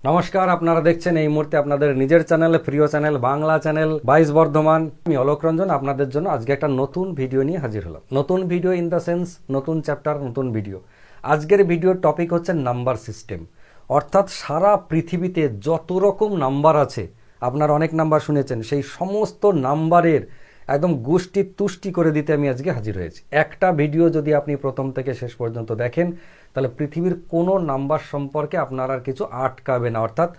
নমস্কার, আপনারা দেখছেন এই মুহূর্তে আপনাদের নিজের চ্যানেল, প্রিয় চ্যানেল, বাংলা চ্যানেল 22 বর্ধমান। আমি অলোক রঞ্জন আপনাদের জন্য আজকে একটা নতুন ভিডিও নিয়ে হাজির হলাম। নতুন ভিডিও ইন দ্য সেন্স নতুন চ্যাপ্টার, নতুন ভিডিও। আজকের ভিডিওর টপিক হচ্ছে নাম্বার সিস্টেম, অর্থাৎ সারা পৃথিবীতে যত রকম নাম্বার আছে, আপনারা অনেক নাম্বার শুনেছেন, সেই সমস্ত নাম্বারের একদম গোষ্ঠী তুষ্টি করে দিতে আমি আজকে হাজির হয়েছি। একটা ভিডিও যদি আপনি প্রথম থেকে শেষ পর্যন্ত দেখেন, তাহলে পৃথিবীর কোনো নাম্বার সম্পর্কে আপনার আর কিছু আটকাবে না। অর্থাৎ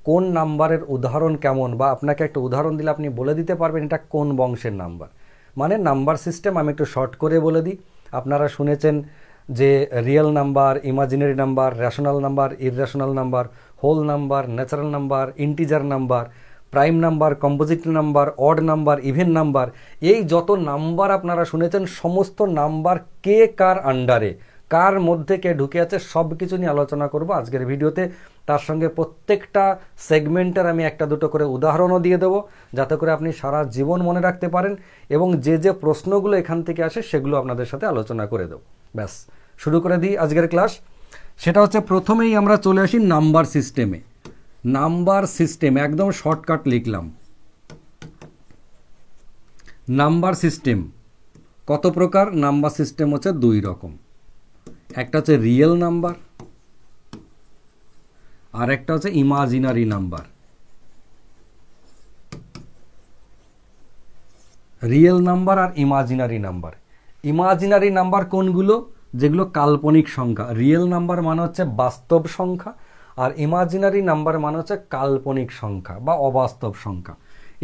কোন নাম্বারের উদাহরণ কেমন, বা আপনাকে একটা উদাহরণ দিলে আপনি বলে দিতে পারবেন এটা কোন বংশের নাম্বার। মানে নাম্বার সিস্টেম আমি একটু শর্ট করে বলে দিই। আপনারা শুনেছেন যে real number, imaginary number, rational number, irrational number, whole number, natural number, integer number, prime number, composite number, odd number, even number. এই যত নাম্বার আপনারা শুনেছেন, সমস্ত নাম্বার কে কার আন্ডারে, কার মধ্যে কে ঢুকে আছে, সব কিছু নিয়ে আলোচনা করব আজকের ভিডিওতে। তার সঙ্গে প্রত্যেকটা সেগমেন্টের আমি একটা দুটো করে উদাহরণও দিয়ে দেবো, যাতে করে আপনি সারা জীবন মনে রাখতে পারেন, এবং যে যে প্রশ্নগুলো এখান থেকে আসে সেগুলো আপনাদের সাথে আলোচনা করে দেবো। ব্যাস, শুরু করে দিই আজকের ক্লাস। সেটা হচ্ছে, প্রথমেই আমরা চলে আসি নাম্বার সিস্টেমে। নাম্বার সিস্টেম একদম শর্টকাট লিখলাম। নাম্বার সিস্টেম কত প্রকার? নাম্বার সিস্টেম হচ্ছে দুই রকম। একটা হচ্ছে রিয়েল নাম্বার, আর একটা হচ্ছে ইমাজিনারি নাম্বার। রিয়েল নাম্বার আর ইমাজিনারি নাম্বার। ইমাজিনারি নাম্বার কোনগুলো? যেগুলো কাল্পনিক সংখ্যা। রিয়েল নাম্বার মানে হচ্ছে বাস্তব সংখ্যা, আর ইমাজিনারি নাম্বার মানে হচ্ছে কাল্পনিক সংখ্যা বা অবাস্তব সংখ্যা।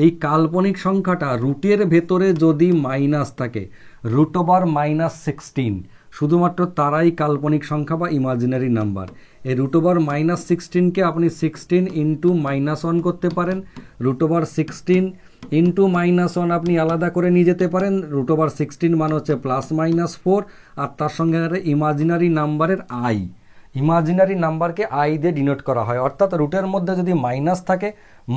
এই কাল্পনিক সংখ্যাটা রুটের ভেতরে যদি মাইনাস থাকে, √-16, শুধুমাত্র তারাই কাল্পনিক সংখ্যা বা ইমাজিনারি নাম্বার। এই √-16কে আপনি 16 ইন্টু -1 করতে পারেন। √16 ইন্টু -1 আপনি আলাদা করে নিয়ে যেতে পারেন। √16 মানে হচ্ছে +-4, আর তার সঙ্গে ইমাজিনারি নাম্বারের আই। ইমাজিনারি নাম্বারকে আই দিয়ে ডিনোট করা হয়, অর্থাৎ রুটের মধ্যে যদি মাইনাস থাকে,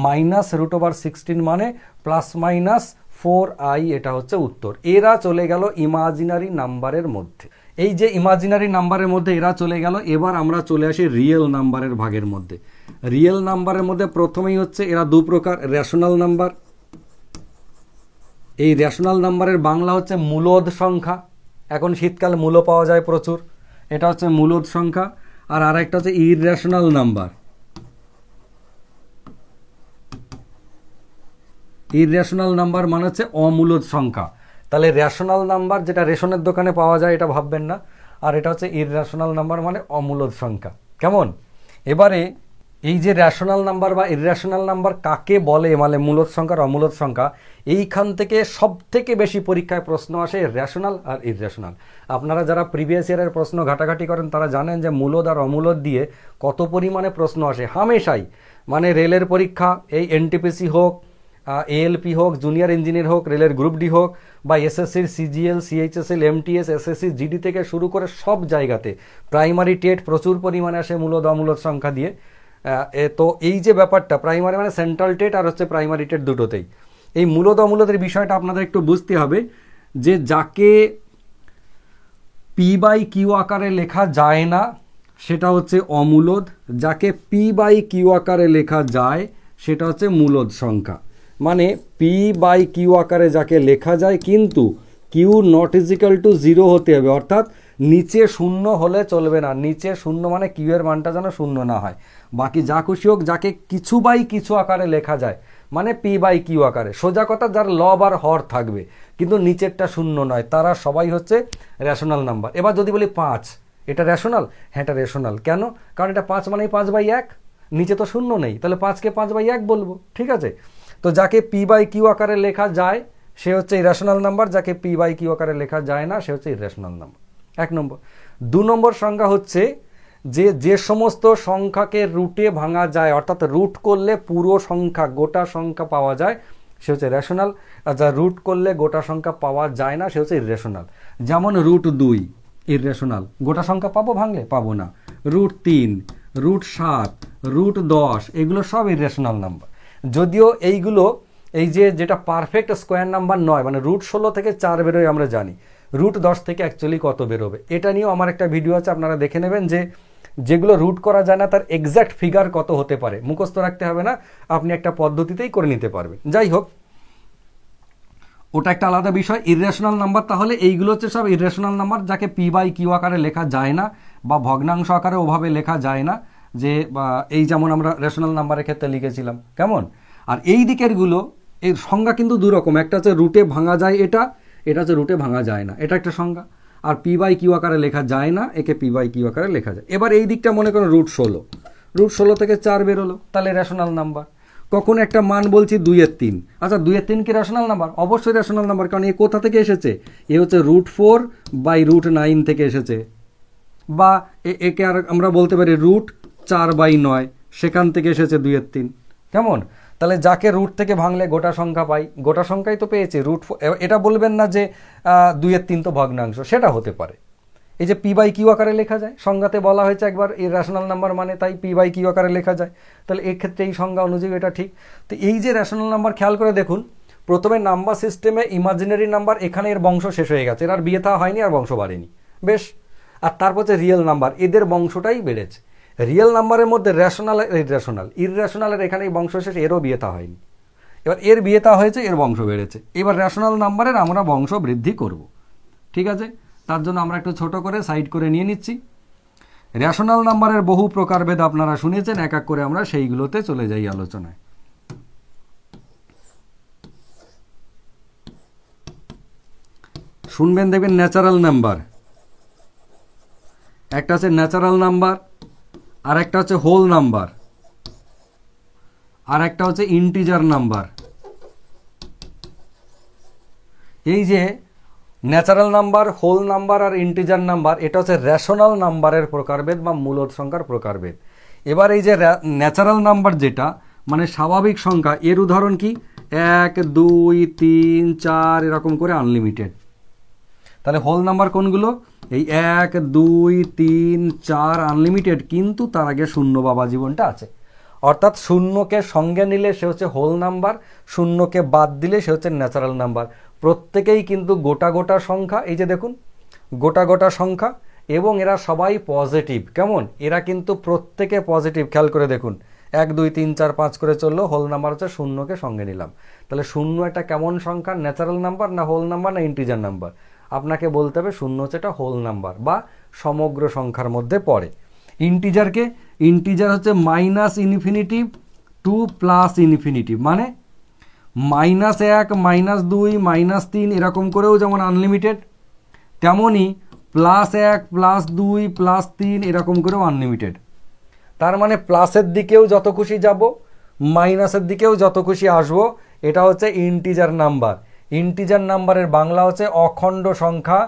-√16 মানে +-4i, এটা হচ্ছে উত্তর। এরা চলে গেল ইমাজিনারি নাম্বারের মধ্যে। এই যে ইমাজিনারি নাম্বারের মধ্যে এরা চলে গেল, এবার আমরা চলে আসি রিয়েল নাম্বারের ভাগের মধ্যে। রিয়েল নাম্বারের মধ্যে প্রথমেই হচ্ছে এরা দু প্রকার, রেশনাল নাম্বার। এই রেশনাল নাম্বারের বাংলা হচ্ছে মূলদ সংখ্যা। এখন শীতকালে মূলো পাওয়া যায় প্রচুর, এটা হচ্ছে মূলদ সংখ্যা। আর আরেকটা হচ্ছে ইররেশনাল নাম্বার। ইররেশনাল নাম্বার মানে হচ্ছে অমূলদ সংখ্যা। তাহলে রেশনাল নাম্বার যেটা রেশনের দোকানে পাওয়া যায়, এটা ভাববেন না। আর এটা হচ্ছে ইররেশনাল নাম্বার মানে অমূলদ সংখ্যা। কেমন? এবারে এই যে রেশনাল নাম্বার বা ইররেশনাল নাম্বার কাকে বলে, মানে মূলদ সংখ্যা আর অমূলদ সংখ্যা, এইখান থেকে সব থেকে বেশি পরীক্ষায় প্রশ্ন আসে রেশনাল আর ইররেশনাল। আপনারা যারা প্রিভিয়াস ইয়ারের প্রশ্ন ঘাটাঘাটি করেন তারা জানেন যে মূলদ আর অমূলদ দিয়ে কত পরিমাণে প্রশ্ন আসে হামেশাই। মানে রেলের পরীক্ষা, এই এনটিপিসি হোক, এএলপি হোক, জুনিয়র ইঞ্জিনিয়ার হোক, রেলের গ্রুপ ডি হোক, বা এসএসসির CGL, CHSL, MTS, SSC, GD থেকে শুরু করে সব জায়গাতে প্রাইমারি টেট প্রচুর পরিমাণে আসে মূলদ অমূলদ সংখ্যা দিয়ে। তো এই যে ব্যাপারটা, প্রাইমারি মানে সেন্ট্রাল টেট আর হচ্ছে প্রাইমারি টেট দুটোতেই এই মূলদ অমূলদের বিষয়টা আপনাদের একটু বুঝতে হবে। যে যাকে P/Q আকারে লেখা যায় না সেটা হচ্ছে অমূলদ, যাকে P/Q আকারে লেখা যায় সেটা হচ্ছে মূলদ সংখ্যা। মানে P/Q আকারে যাকে লেখা যায়, কিন্তু Q ≠ 0 হতে হবে, অর্থাৎ নিচে শূন্য হলে চলবে না। নিচে শূন্য মানে Q এর মানটা যেন শূন্য না হয়। বাকি যা খুশি হোক, যাকে কিছু আকারে লেখা যায়, মানে P/Q আকারে, সোজা কথা যার লব আর হর থাকবে কিন্তু নিচেরটা শূন্য নয়, তারা সবাই হচ্ছে রেশনাল নাম্বার। এবার যদি বলি 5, এটা রেশনাল? হ্যাঁ, এটা রেশনাল। কেন? কারণ এটা 5 মানেই 5/1, নিচে তো শূন্য নেই, তাহলে 5কে 5/1 বলবো। ঠিক আছে? তো যাকে P/Q আকারে লেখা যায় সে হচ্ছে ইরেশনাল নাম্বার, যাকে P/Q আকারে লেখা যায় না সে হচ্ছে ইরেশনাল নাম্বার। 1 নম্বর। 2 নম্বর সংখ্যা হচ্ছে যে সমস্ত সংখ্যাকে রুটে ভাঙা যায়, অর্থাৎ রুট করলে পুরো সংখ্যা, গোটা সংখ্যা পাওয়া যায়, সে হচ্ছে রেশনাল। আর যা রুট করলে গোটা সংখ্যা পাওয়া যায় না সে হচ্ছে ইররেশনাল। যেমন √2 ইররেশনাল, গোটা সংখ্যা পাবো ভাঙলে? পাবো না। √3, √7, √10 এগুলো সব ইররেশনাল নাম্বার। যদিও এইগুলো যেটা পারফেক্ট স্কোয়ার নাম্বার নয়, মানে √16 থেকে 4 বেরোয় আমরা জানি, √10 থেকে অ্যাকচুয়ালি কত বেরোবে এটা নিয়েও আমার একটা ভিডিও আছে, আপনারা দেখে নেবেন। যে যেগুলো রুট করা যায় না তার এক্স্যাক্ট ফিগার কত হতে পারে মুখস্থ রাখতে হবে না, আপনি একটা পদ্ধতিতেই করে নিতে পারবেন। যাই হোক, ওটা একটা আলাদা বিষয়। ইররেশনাল নাম্বার, তাহলে এইগুলো হচ্ছে সব ইররেশনাল নাম্বার যাকে পি বাই কিউ আকারে লেখা যায় না বা ভগ্নাংশ আকারে ওভাবে লেখা যায় না, যে এই যেমন আমরা রেশনাল নাম্বারের ক্ষেত্রে লিখেছিলাম, কেমন। আর এই দিকেরগুলো এর সংজ্ঞা কিন্তু দুরকম, একটা হচ্ছে রুটে ভাঙা যায়, এটা হচ্ছে রুটে ভাঙা যায় না, এটা একটা সংজ্ঞা। আর পি বাই কিউ আকারে লেখা যায় না, একে পি বাই কিউ আকারে লেখা যায়। এবার এই দিকটা মনে করো রুট 16 থেকে 4 বেরোলো, তাহলে রেশনাল নাম্বার। কখন একটা মান বলছি 2-এর 3, আচ্ছা 2-এর 3 কি রেশনাল নাম্বার? অবশ্যই রেশনাল নাম্বার, কারণ এ কোথা থেকে এসেছে? এ হচ্ছে √4 বাই √9 থেকে এসেছে, বা একে আর আমরা বলতে পারি √4/9, সেখান থেকে এসেছে 2-এর 3, কেমন। তাহলে যাকে রুট থেকে ভাঙলে গোটা সংখ্যা পাই, গোটা সংখ্যাই তো পেয়েছি এটা বলবেন না যে 2-এর 3 তো ভগ্নাংশ, সেটা হতে পারে। এই যে পি বাই কিউ আকারে লেখা যায়, সংজ্ঞাতে বলা হয়েছে একবার এই রেশনাল নাম্বার মানে, তাই পি বাই কিউ আকারে লেখা যায়। তাহলে এক্ষেত্রে এই সংজ্ঞা অনুযায়ী এটা ঠিক। তো এই যে রেশনাল নাম্বার, খেয়াল করে দেখুন, প্রথমে নাম্বার সিস্টেমে ইমাজিনারি নাম্বার, এখানে এর বংশ শেষ হয়ে গেছে, এর আর বিয়ে থা হয়নি, আর বংশ বাড়েনি, বেশ। আর তারপর হচ্ছে রিয়েল নাম্বার, এদের বংশটাই বেড়েছে। রিয়েল নাম্বারের মধ্যে রেশনাল ইররেশনালের এখানেই বংশ শেষ, এরও বিয়ে থা হয়নি। এবার এর বিয়ে থা হয়েছে, এর বংশ বেড়েছে। এবার রেশনাল নাম্বারের আমরা বংশ বৃদ্ধি করব, ঠিক আছে। তার জন্য আমরা একটু ছোট করে সাইড করে নিয়ে নিচ্ছি। রেশনাল নাম্বারের বহু প্রকারভেদ আপনারা শুনেছেন, এক এক করে আমরা সেইগুলোতে চলে যাই আলোচনায়। শুনবেন, দেখবেন ন্যাচারাল নাম্বার, একটা হচ্ছে ন্যাচারাল নাম্বার, আর একটা হচ্ছে হোল নাম্বার, আর একটা হচ্ছে ইন্টিজার নাম্বার। এই যে ন্যাচারাল নাম্বার, হোল নাম্বার আর ইন্টিজার নাম্বার, এটা হচ্ছে রেশনাল নাম্বারের প্রকারভেদ বা মূলদ সংখ্যার প্রকারভেদ। এবার এই যে ন্যাচারাল নাম্বার যেটা মানে স্বাভাবিক সংখ্যা, এর উদাহরণ কি? 1, 2, 3, 4 এরকম করে আনলিমিটেড। তাহলে হোল নাম্বার কোনগুলো? এই 1, 2, 3, 4 আনলিমিটেড, কিন্তু তার আগে শূন্য বাবা জীবনটা আছে। অর্থাৎ শূন্যকে সঙ্গে নিলে সে হচ্ছে হোল নাম্বার, শূন্যকে বাদ দিলে সে হচ্ছে ন্যাচারাল নাম্বার। প্রত্যেকেই কিন্তু গোটা গোটা সংখ্যা, এই যে দেখুন গোটা গোটা সংখ্যা, এবং এরা সবাই পজিটিভ, কেমন। এরা কিন্তু প্রত্যেকে পজিটিভ, খেয়াল করে দেখুন 1, 2, 3, 4, 5 করে চললো, হোল নাম্বার হচ্ছে শূন্যকে সঙ্গে নিলাম। তাহলে শূন্য একটা কেমন সংখ্যা? ন্যাচারাল নাম্বার না হোল নাম্বার না ইন্টিজার নাম্বার? আপনাকে বলতে হবে শূন্য হচ্ছে এটা হোল নাম্বার বা সমগ্র সংখ্যার মধ্যে পড়ে। ইন্টিজার হচ্ছে -ইনফিনিটিভ টু +ইনফিনিটিভ, মানে -1, -2, -3 এরকম করেও যেমন আনলিমিটেড, তেমনই +1, +2, +3 এরকম করেও আনলিমিটেড। তার মানে প্লাসের দিকেও যত খুশি যাব, মাইনাসের দিকেও যত খুশি আসবো, এটা হচ্ছে ইন্টিজার নাম্বার। ইন্টিজার নাম্বারের বাংলা হচ্ছে অখণ্ড সংখ্যা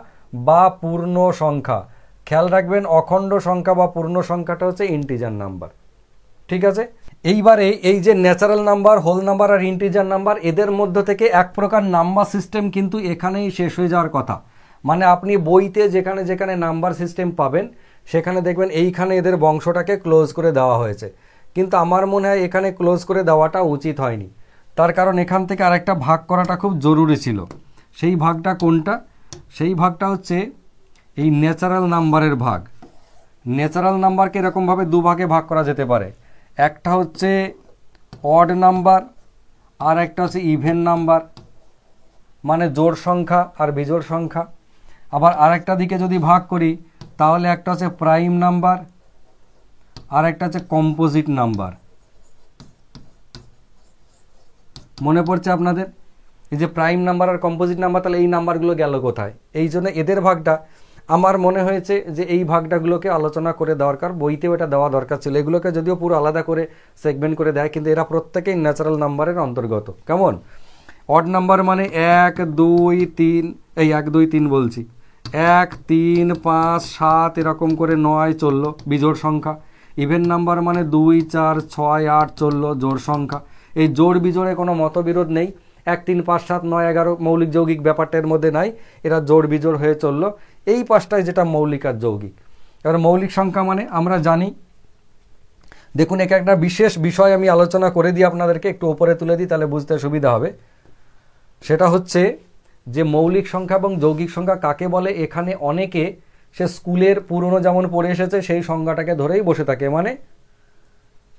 বা পূর্ণ সংখ্যা। খেয়াল রাখবেন, অখণ্ড সংখ্যা বা পূর্ণ সংখ্যাটা হচ্ছে ইন্টিজার নাম্বার, ঠিক আছে। এইবারে এই যে ন্যাচারাল নাম্বার, হোল নাম্বার আর ইন্টিজার নাম্বার, এদের মধ্য থেকে এক প্রকার নাম্বার সিস্টেম কিন্তু এখানেই শেষ হয়ে যাওয়ার কথা। মানে আপনি বইতে যেখানে যেখানে নাম্বার সিস্টেম পাবেন, সেখানে দেখবেন এইখানে এদের বংশটাকে ক্লোজ করে দেওয়া হয়েছে, কিন্তু আমার মনে হয় এখানে ক্লোজ করে দেওয়াটা উচিত হয়নি। তার কারণ এখান থেকে আরেকটা ভাগ করাটা খুব জরুরি ছিল। সেই ভাগটা কোনটা? সেই ভাগটা হচ্ছে এই ন্যাচারাল নাম্বারের ভাগ। ন্যাচারাল নাম্বারকে এরকমভাবে দুভাগে ভাগ করা যেতে পারে, একটা হচ্ছে অড নাম্বার আর একটা হচ্ছে ইভেন নাম্বার, মানে জোড় সংখ্যা আর বিজোড় সংখ্যা। আবার আরেকটা দিকে যদি ভাগ করি, তাহলে একটা হচ্ছে প্রাইম নাম্বার আর একটা হচ্ছে কম্পোজিট নাম্বার। মনে পড়ছে আপনাদের? এই যে প্রাইম নাম্বার আর কম্পোজিট নাম্বার, তাহলে এই নাম্বারগুলো গেল কোথায়? এই জন্য এদের ভাগটা আমার মনে হয়েছে যে এই ভাগটাগুলোকে আলোচনা করে দরকার, বইতেও এটা দেওয়া দরকার ছিল। এগুলোকে যদিও পুরো আলাদা করে সেগমেন্ট করে দেয়, কিন্তু এরা প্রত্যেকেই ন্যাচারাল নাম্বারের অন্তর্গত, কেমন। অড নাম্বার মানে 1, 2, 3, এই 1, 2, 3 বলছি, 1, 3, 5, 7 এরকম করে 9 চললো বিজোড় সংখ্যা। ইভেন নাম্বার মানে 2, 4, 6, 8 চললো জোড় সংখ্যা। এই জোড় বিজোড়ে কোনো মতবিরোধ নেই, 1, 3, 5, 7, 9, 11 মৌলিক যৌগিক ব্যাপারটার মধ্যে নাই, এরা জোড় বিজোড় হয়ে চললো। এই পাঁচটায় যেটা মৌলিক আর যৌগিক। এবার মৌলিক সংখ্যা মানে আমরা জানি, দেখুন একে একটা বিশেষ বিষয় আমি আলোচনা করে দিই আপনাদেরকে, একটু উপরে তুলে দিই তাহলে বুঝতে সুবিধা হবে। সেটা হচ্ছে যে মৌলিক সংখ্যা এবং যৌগিক সংখ্যা কাকে বলে। এখানে অনেকে সে স্কুলের পুরনো যেমন পড়ে এসেছে সেই সংজ্ঞাটাকে ধরেই বসে থাকে। মানে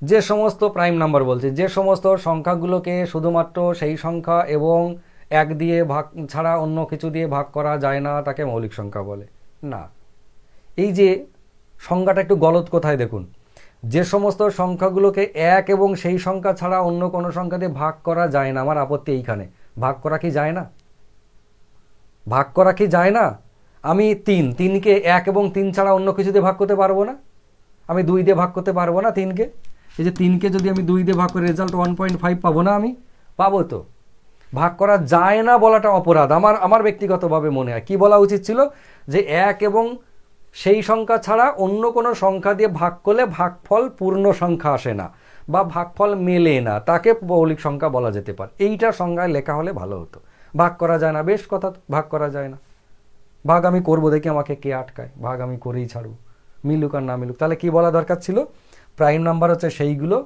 যে সমস্ত প্রাইম নাম্বার বলছে, যে সমস্ত সংখ্যাগুলোকে শুধুমাত্র সেই সংখ্যা এবং এক দিয়ে ভাগ ছাড়া অন্য কিছু দিয়ে ভাগ করা যায় না তাকে মৌলিক সংখ্যা বলে না। এই যে সংজ্ঞাটা একটু গলত কোথায় দেখুন, যে সমস্ত সংখ্যাগুলোকে এক এবং সেই সংখ্যা ছাড়া অন্য কোনো সংখ্যা দিয়ে ভাগ করা যায় না, আমার আপত্তি এইখানে। ভাগ করা কি যায় না? ভাগ করা কি যায় না? আমি তিনকে এক এবং তিন ছাড়া অন্য কিছু দিয়ে ভাগ করতে পারবো না? আমি 2 দিয়ে ভাগ করতে পারবো না তিনকে? এই যে 3কে যদি আমি 2 দিয়ে ভাগ করে রেজাল্ট 1.5 পাবো না? আমি পাবো তো। ভাগ করা যায় না বলাটা অপরাধ আমার ব্যক্তিগতভাবে মনে হয়। কি বলা উচিত ছিল যে এক এবং সেই সংখ্যা ছাড়া অন্য কোনো সংখ্যা দিয়ে ভাগ করলে ভাগফল পূর্ণ সংখ্যা আসে না বা ভাগফল মেলে না, তাকে মৌলিক সংখ্যা বলা যেতে পারে। এইটা সংজ্ঞায় লেখা হলে ভালো হতো। ভাগ করা যায় না, বেশ কথা, ভাগ করা যায় না। ভাগ আমি করবো, দেখি আমাকে কে আটকায়। ভাগ আমি করেই ছাড়বো, মিলুক আর না মিলুক। তাহলে কি বলা দরকার ছিল? প্রাইম নাম্বার হচ্ছে সেইগুলো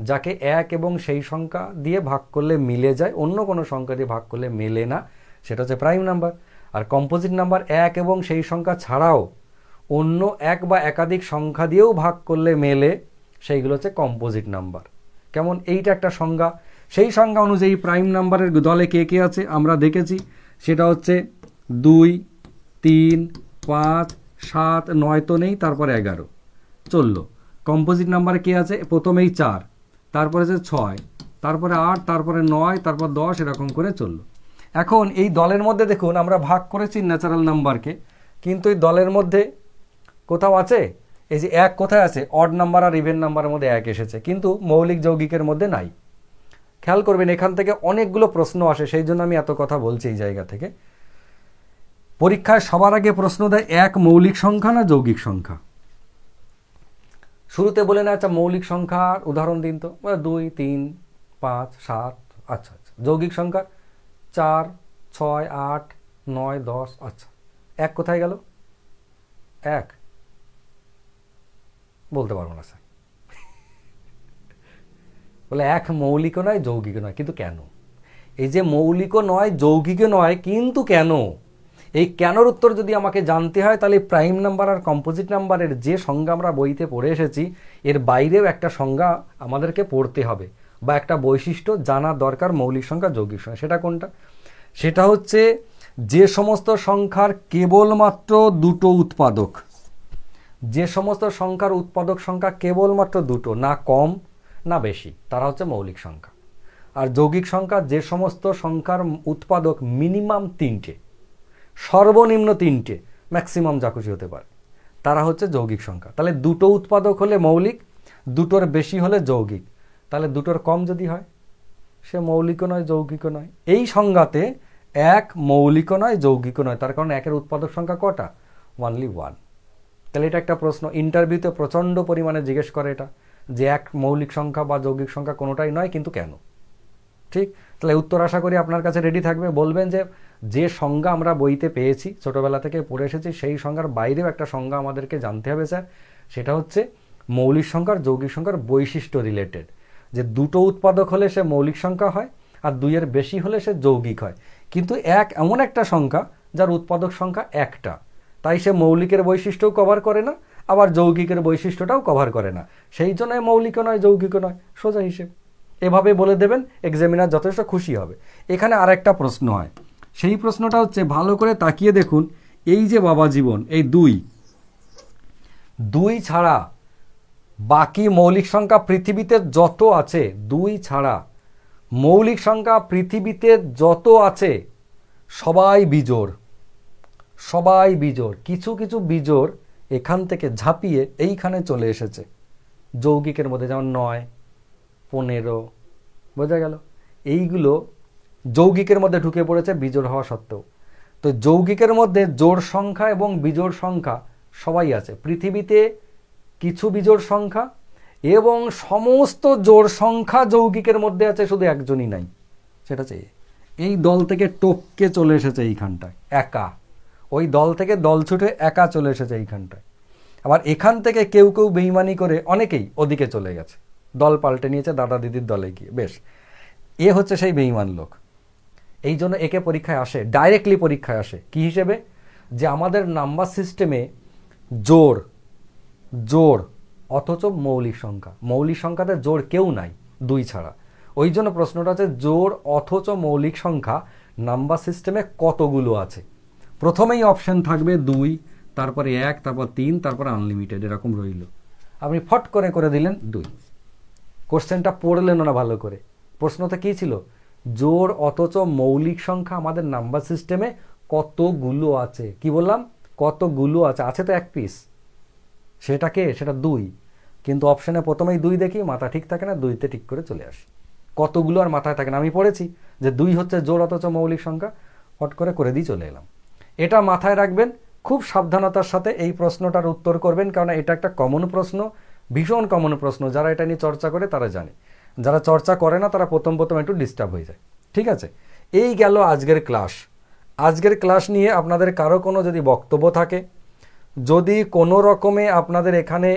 যাকে এক এবং সেই সংখ্যা দিয়ে ভাগ করলে মিলে যায়, অন্য কোনো সংখ্যা দিয়ে ভাগ করলে মেলে না, সেটা হচ্ছে প্রাইম নাম্বার। আর কম্পোজিট নাম্বার এক এবং সেই সংখ্যা ছাড়াও অন্য এক বা একাধিক সংখ্যা দিয়েও ভাগ করলে মেলে, সেইগুলো হচ্ছে কম্পোজিট নাম্বার। কেমন? এইটা একটা সংজ্ঞা। সেই সংজ্ঞা অনুযায়ী প্রাইম নাম্বারের দলে কে কে আছে আমরা দেখেছি। সেটা হচ্ছে 2, 3, 5, 7, 9 তো নেই, তারপরে 11 চললো। কম্পোজিট নাম্বারে কে আছে? প্রথমেই 4, তারপরে আছে 6, তারপরে 8, তারপরে 9, তারপর 10, এরকম করে চললো। এখন এই দলের মধ্যে দেখুন আমরা ভাগ করেছি ন্যাচারাল নাম্বারকে, কিন্তু এই দলের মধ্যে কোথাও আছে এই যে 1 কোথায় আছে? অড নাম্বার আর ইভেন নাম্বারের মধ্যে 1 এসেছে, কিন্তু মৌলিক যৌগিকের মধ্যে নাই। খেয়াল করবেন, এখান থেকে অনেকগুলো প্রশ্ন আসে, সেই জন্য আমি এত কথা বলছি এই জায়গা থেকে। পরীক্ষায় সবার আগে প্রশ্ন দেয় 1 মৌলিক সংখ্যা না যৌগিক সংখ্যা। শুরুতে বলে না আচ্ছা মৌলিক সংখ্যার উদাহরণ দিন তো, 2, 3, 5, 7, আচ্ছা আচ্ছা। যৌগিক সংখ্যা 4, 6, 8, 9, 10, আচ্ছা। 1 কোথায় গেল? 1 বলতে পারবো না স্যার। বলে 1 মৌলিকও নয় যৌগিকও নয়, কিন্তু কেন? এই যে মৌলিকও নয় যৌগিকও নয় কিন্তু কেন, এই কেনর উত্তর যদি আমাকে জানতে হয়, তাহলে প্রাইম নাম্বার আর কম্পোজিট নাম্বারের যে সংজ্ঞা আমরা বইতে পড়ে এসেছি এর বাইরেও একটা সংজ্ঞা আমাদেরকে পড়তে হবে বা একটা বৈশিষ্ট্য জানা দরকার মৌলিক সংখ্যা যৌগিক সংখ্যা। সেটা কোনটা? সেটা হচ্ছে যে সমস্ত সংখ্যার কেবলমাত্র দুটো উৎপাদক, যে সমস্ত সংখ্যার উৎপাদক সংখ্যা কেবলমাত্র দুটো, না কম না বেশি, তারা হচ্ছে মৌলিক সংখ্যা। আর যৌগিক সংখ্যা যে সমস্ত সংখ্যার উৎপাদক মিনিমাম 3টে, সর্বনিম্ন 3টে, ম্যাক্সিমাম যা খুশি হতে পারে, তারা হচ্ছে যৌগিক সংখ্যা। তাহলে দুটো উৎপাদক হলে মৌলিক, দুটোর বেশি হলে যৌগিক। তাহলে দুটোর কম যদি হয় সে মৌলিকও নয় যৌগিকও নয়। এই সংজ্ঞাতে 1 মৌলিকও নয় যৌগিকও নয়, তার কারণ 1-এর উৎপাদক সংখ্যা কটা? অনলি 1। তাহলে এটা একটা প্রশ্ন, ইন্টারভিউতে প্রচণ্ড পরিমাণে জিজ্ঞেস করে এটা, যে 1 মৌলিক সংখ্যা বা যৌগিক সংখ্যা কোনোটাই নয়, কিন্তু কেন? ঠিক, তাহলে উত্তর আশা করি আপনার কাছে রেডি থাকবে। বলবেন যে সংজ্ঞা আমরা বইতে পেয়েছি, ছোটবেলা থেকে পড়ে এসেছি, সেই সংজ্ঞার বাইরেও একটা সংজ্ঞা আমাদেরকে জানতে হবে স্যার। সেটা হচ্ছে মৌলিক সংখ্যার যৌগিক সংখ্যার বৈশিষ্ট্য রিলেটেড, যে দুটো উৎপাদক হলে সে মৌলিক সংখ্যা হয় আর 2-এর বেশি হলে সে যৌগিক হয়। কিন্তু 1 এমন একটা সংখ্যা যার উৎপাদক সংখ্যা 1টা, তাই সে মৌলিকের বৈশিষ্ট্যও কভার করে না, আবার যৌগিকের বৈশিষ্ট্যটাও কভার করে না, সেই জন্য মৌলিকও নয় যৌগিকও নয়, সোজা হিসেব। এভাবে বলে দেবেন, এক্সামিনার যথেষ্ট খুশি হবে। এখানে আরেকটা প্রশ্ন হয়, সেই প্রশ্নটা হচ্ছে ভালো করে তাকিয়ে দেখুন। এই যে বাবা জীবন, এই 2 ছাড়া বাকি মৌলিক সংখ্যা পৃথিবীতে যত আছে, 2 ছাড়া মৌলিক সংখ্যা পৃথিবীতে যত আছে সবাই বিজোড়, সবাই বিজোড়। কিছু কিছু বিজোড় এখান থেকে ঝাঁপিয়ে এইখানে চলে এসেছে যৌগিকের মধ্যে, যেমন 9, 15, বোঝা গেল? এইগুলো যৌগিকের মধ্যে ঢুকে পড়েছে বিজোড় হওয়া সত্ত্বেও। তো যৌগিকের মধ্যে জোড় সংখ্যা এবং বিজোড় সংখ্যা সবাই আছে পৃথিবীতে। কিছু বিজোড় সংখ্যা এবং সমস্ত জোড় সংখ্যা যৌগিকের মধ্যে আছে, শুধু একজনই নাই, সেটা হচ্ছে এই দল থেকে টপকে চলে এসেছে এইখানটায় একা, ওই দল থেকে দল ছুটে একা চলে এসেছে এইখানটায়। আবার এখান থেকে কেউ কেউ বেইমানি করে অনেকেই ওদিকে চলে গেছে, দল পাল্টে নিয়েছে দাদা দিদির দলে গিয়ে। বেশ, এ হচ্ছে সেই বেইমান লোক। এই জন্য একে পরীক্ষায় আসে, ডাইরেক্টলি পরীক্ষায় আসে কি হিসেবে? যে আমাদের নাম্বার সিস্টেমে জোড়, জোড় অথচ মৌলিক সংখ্যা, মৌলিক সংখ্যাতে জোড় কেউ নাই 2 ছাড়া। ওই জন্য প্রশ্নটা আছে জোড় অথচ মৌলিক সংখ্যা নাম্বার সিস্টেমে কতগুলো আছে। প্রথমেই অপশন থাকবে 2, তারপরে 1, তারপর 3, তারপরে আনলিমিটেড, এরকম রইল। আপনি ফট করে দিলেন 2। কোশ্চেনটা পড়লেন না ভালো করে। প্রশ্নটা কি ছিল? জোড় অথচ মৌলিক সংখ্যা আমাদের নাম্বার সিস্টেমে কতগুলো আছে। কি বললাম? কতগুলো আছে, আছে তো 1 পিস। সেটা 2, কিন্তু অপশানে প্রথমেই 2 দেখি, মাথা ঠিক থাকে না, 2তে ঠিক করে চলে আসি। কতগুলো আর মাথায় থাকে না। আমি পড়েছি যে 2 হচ্ছে জোড় অথচ মৌলিক সংখ্যা, হট করে দিয়ে চলে এলাম। এটা মাথায় রাখবেন, খুব সাবধানতার সাথে এই প্রশ্নটার উত্তর করবেন, কারণ এটা একটা কমন প্রশ্ন, ভীষণ কমন প্রশ্ন। যারা এটা নিয়ে চর্চা করে তারা জানে, যারা চর্চা করে না তারা প্রথম একটু ডিস্টার্ব হয়ে যায়। ঠিক আছে, এই গেল আজকের ক্লাস। আজকের ক্লাস নিয়ে আপনাদের কারো কোনো যদি বক্তব্য থাকে, যদি কোনো রকমে আপনাদের এখানে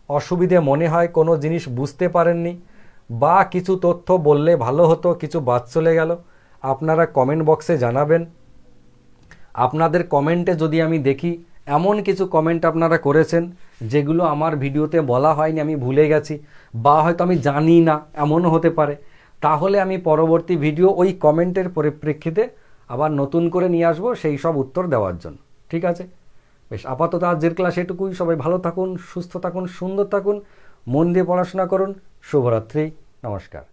অসুবিধে মনে হয়, কোনো জিনিস বুঝতে পারেননি, বা কিছু তথ্য বললে ভালো হতো, কিছু বাদ চলে গেল, আপনারা কমেন্ট বক্সে জানাবেন। আপনাদের কমেন্টে যদি আমি দেখি এমন কিছু কমেন্ট আপনারা করেছেন যেগুলো আমার ভিডিওতে বলা হয়নি, আমি ভুলে গেছি, বা হয়তো আমি জানি না, এমনও হতে পারে, তাহলে আমি পরবর্তী ভিডিও ওই কমেন্টের পরিপ্রেক্ষিতে আবার নতুন করে নিয়ে আসবো সেই সব উত্তর দেওয়ার জন্য। ঠিক আছে, বেশ, আপাতত আজকের ক্লাস এটুকুই। সবাই ভালো থাকুন, সুস্থ থাকুন, সুন্দর থাকুন, মন দিয়ে পড়াশোনা করুন। শুভরাত্রি, নমস্কার।